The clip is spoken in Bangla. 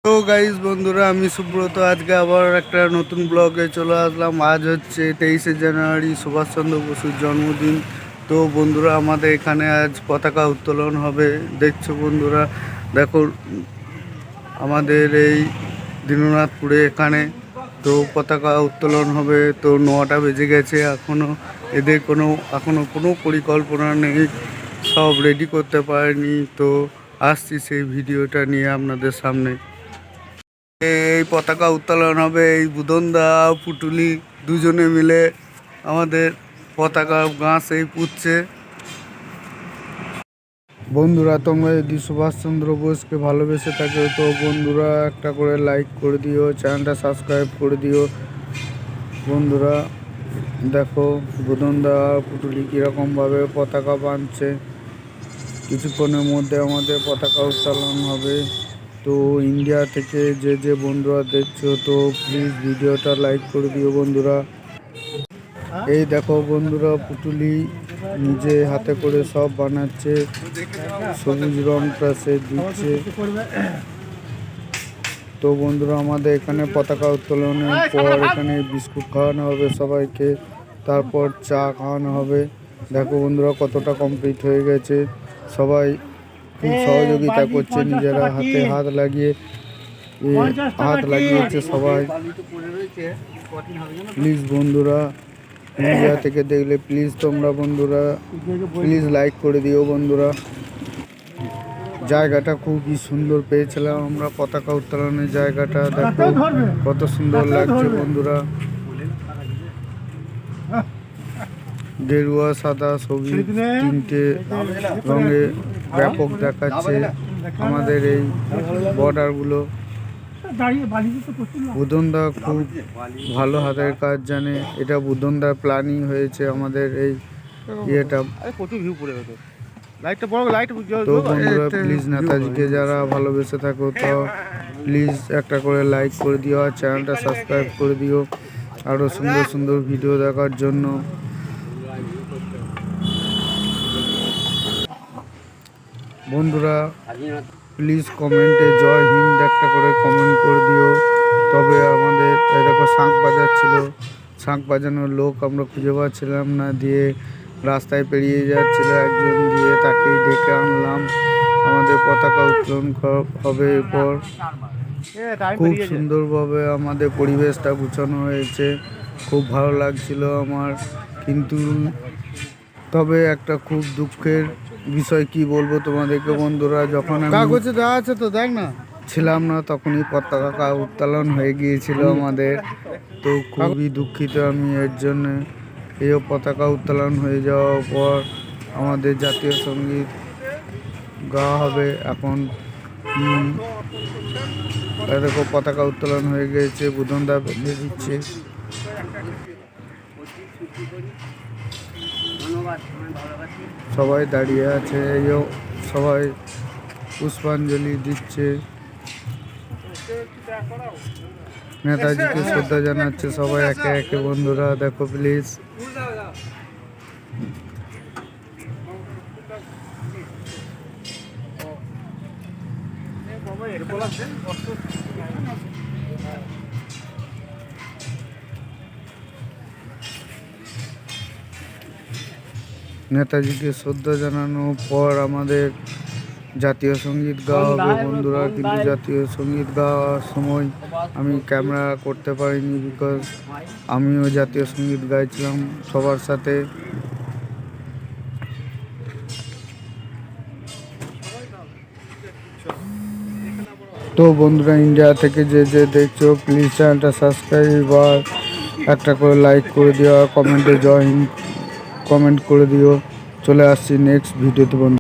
তো গাইজ বন্ধুরা, আমি সুব্রত। আজকে আবার একটা নতুন ব্লগে চলে আসলাম। আজ হচ্ছে 23শে জানুয়ারি, সুভাষচন্দ্র বসুর জন্মদিন। তো বন্ধুরা, আমাদের এখানে আজ পতাকা উত্তোলন হবে। দেখছো বন্ধুরা, দেখো আমাদের এই দীননাথপুরে এখানে তো পতাকা উত্তোলন হবে। তো 9টা বেজে গেছে, এদের এখনো কোনো পরিকল্পনা নেই, সব রেডি করতে পারেনি। তো আসছি সেই ভিডিওটা নিয়ে আপনাদের সামনে। এই পতাকা উত্তোলন হবে, এই বুদনদা পুটুলি দুজনে মিলে আমাদের পতাকা গাছেই পুঁতছে। বন্ধুরা, তোমরা যদি সুভাষচন্দ্র বোসকে ভালোবেসে থাকো তো বন্ধুরা একটা করে লাইক করে দিও, চ্যানেলটা সাবস্ক্রাইব করে দিও। বন্ধুরা দেখো বুদনদা পুটুলি কীরকমভাবে পতাকা বাঁধছে। কিছুক্ষণের মধ্যে আমাদের পতাকা উত্তোলন হবে। তো ইন্ডিয়া থেকে যে বন্ধুরা দেখছো তো প্লিজ ভিডিওটা লাইক করে দিও বন্ধুরা। এই দেখো বন্ধুরা, পুটুলি নিজে হাতে করে সব বানাচ্ছে, সবুজ রংটা সে দিচ্ছে। তো বন্ধুরা, আমাদের এখানে পতাকা উত্তোলনের পর এখানে বিস্কুট খাওয়ানো হবে সবাইকে, তারপর চা খাওয়ানো হবে। দেখো বন্ধুরা কতটা কমপ্লিট হয়ে গেছে। সবাই খুব সহযোগিতা করছে, নিজেরা হাতে হাত লাগিয়েছে সবাই। প্লিজ বন্ধুরা, ইন্ডিয়া থেকে দেখলে প্লিজ তোমরা বন্ধুরা প্লিজ লাইক করে দিও বন্ধুরা। জায়গাটা খুবই সুন্দর পেয়েছিলাম আমরা, পতাকা উত্তোলনের জায়গাটা দেখো কত সুন্দর লাগছে বন্ধুরা। গেরুয়া, সাদা, সবুজ তিনটে রঙে ব্যাপক দেখাচ্ছে আমাদের এই বর্ডারগুলো। বুদনদা খুব ভালো হাতের কাজ জানে, এটা বুদনদার প্ল্যানিং হয়েছে আমাদের এই ইয়েটা। তো বন্ধুরা প্লিজ নেতাজিকে যারা ভালোবেসে থাকো তো প্লিজ একটা করে লাইক করে দিও আর চ্যানেলটা সাবস্ক্রাইব করে দিও আরও সুন্দর সুন্দর ভিডিও দেখার জন্য। বন্ধুরা প্লিজ কমেন্টে জয় হিন্দ একটা করে কমেন্ট করে দিও। তবে আমাদের দেখো শাঁখ বাজাচ্ছিল, শাঁখ বাজানোর লোক আমরা খুঁজে পাচ্ছিলাম না, দিয়ে রাস্তায় পেরিয়ে যাচ্ছিল একজন, দিয়ে তাকেই ডেকে আনলাম। আমাদের পতাকা উত্তোলন হবে এরপর। খুব সুন্দরভাবে আমাদের পরিবেশটা গুছানো হয়েছে, খুব ভালো লাগছিল আমার। কিন্তু তবে একটা খুব দুঃখের বিষয়, কি বলবো তোমাদেরকে বন্ধুরা, যখন কাগজে দেওয়া আছে তো দেখ না, ছিলাম না তখনই পতাকা উত্তোলন হয়ে গিয়েছিল আমাদের। তো খুবই দুঃখিত আমি এর জন্য। এই পতাকা উত্তোলন হয়ে যাওয়ার পর আমাদের জাতীয় সঙ্গীত গাওয়া হবে। এখন দেখো পতাকা উত্তোলন হয়ে গিয়েছে, বুদনদা বেঁধে দিচ্ছে। সবাই দাঁড়িয়ে আছে, এইও সবাই পুষ্পাঞ্জলি দিচ্ছে, নেতাজিকে শ্রদ্ধা জানাচ্ছে সবাই একে একে। বন্ধুরা দেখো প্লিজ। নেতাজিকে শ্রদ্ধা জানানোর পর আমাদের জাতীয় সঙ্গীত গাওয়া হবে বন্ধুরা। কিন্তু জাতীয় সঙ্গীত গাওয়ার সময় আমি ক্যামেরা করতে পারিনি, বিকজ আমিও জাতীয় সঙ্গীত গাইছিলাম সবার সাথে। তো বন্ধুরা, ইন্ডিয়া থেকে যে দেখছো প্লিজ চ্যানেলটা সাবস্ক্রাইব আর একটা করে লাইক করে দিও আর কমেন্টে জয় হিন্দ কমেন্ট করে দিও। চলে আসছি নেক্সট ভিডিওতে বন্ধু।